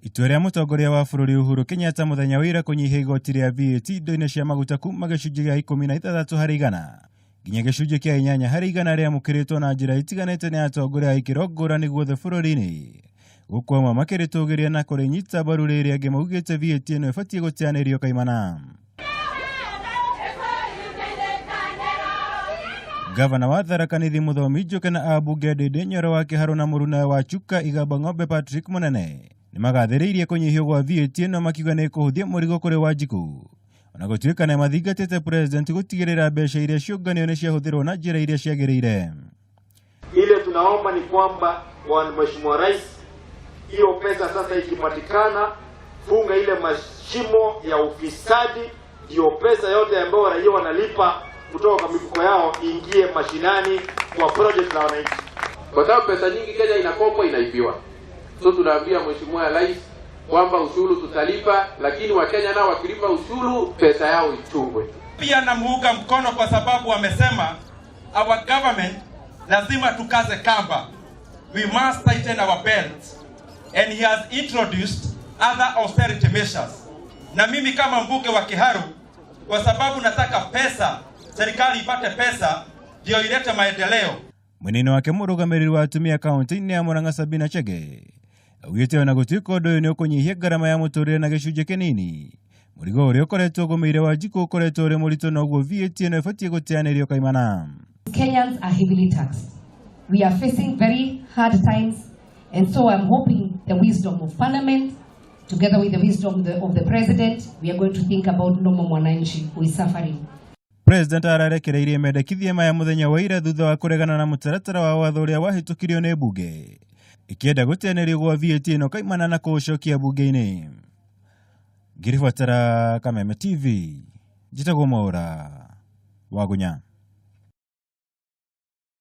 Itua ria mutongoria wa bururi Uhuru Kenyatta muthenya wa ira kunyihia igoti ria VAT indo-ini cia maguta kuma gicunjĩ gĩa 16 harĩ igana nginya gicunjĩ kĩa 8 harĩ igana rĩamũkĩrĩtwo na njĩra itiganĩte nĩ atongoria a ikĩro ngũrani guothe bũrũri-inĩ. Gũkũ amwe makĩrĩtũgĩria na kũrĩnyita mbaru rĩrĩa angĩ maugĩte VAT ĩno ĩbatiĩ gũteanĩrio kaimana. Gavana wa Tharaka Nithi Muthomi Njuki na ambunge Ndindi Nyoro wa Kĩharũ na mũruna wa Chuka Igamba Ng'ombe Patrick Mũnene nimagathĩrĩirie kũnyihio gwa VAT ĩno makiuga nĩ kũhũthia mũrigo kũrĩ Wanjiku. Ona gũtuĩka nĩ mathingatĩte president gũtigĩrĩra mbeca iria ciũnganio nĩ ciahũthĩrwo na njĩra iria ciagĩrĩire. Ile tunaomba ni kwamba Mheshimiwa Rais, hiyo pesa sasa ikipatikana, funga ile mashimo ya ufisadi, hiyo pesa yote ambayo raia wanalipa kutoka kwa mifuko yao ingie mashinani kwa project la wananchi. Kwa sababu pesa nyingi Kenya inakopwa inaibiwa. So tunaambia Mheshimiwa Rais kwamba ushuru tutalipa, lakini Wakenya nao wakilipa ushuru pesa yao ichungwe. Pia namuunga mkono kwa sababu wamesema our government lazima tukaze kamba. We must tighten our belts, and he has introduced other austerity measures. Na mimi kama mbunge wa Kiharu, kwa sababu nataka pesa, serikali ipate pesa ndio ilete maendeleo. Munini wake mũrũgamĩrĩri wa atumia kaunti-inĩ ya Murang'a Sabina Chege augĩte ona gũtuĩka ũndũ ũyũ nĩ ũkũnyihia ngarama ya mũtũrĩre na gĩcunjĩ kĩnini, mũrigo ũrĩa ũkoretwo ũgũmĩire Wanjiku ũkoretwo ũrĩ mũritũ na ũguo VAT ĩno ĩbatiĩ gũteanĩrio kaimana. Kenyans are heavily taxed. We are facing very hard times, and so I'm hoping the wisdom of Parliament together with the wisdom of the President, we are going to think about normal mwananchi who is suffering. President ararekereirie mendekithia maya muthenya wa ira thutha wa kuregana na mũtaratara wa watho ũrĩa wahĩtũkirio nĩ mbunge ikienda gũteanĩrio gwa VAT ĩno kaimana na kũũcokia mbunge-inĩ. Ngiribatara Kameme TV, njĩtagwo Mwaũra Wagunya.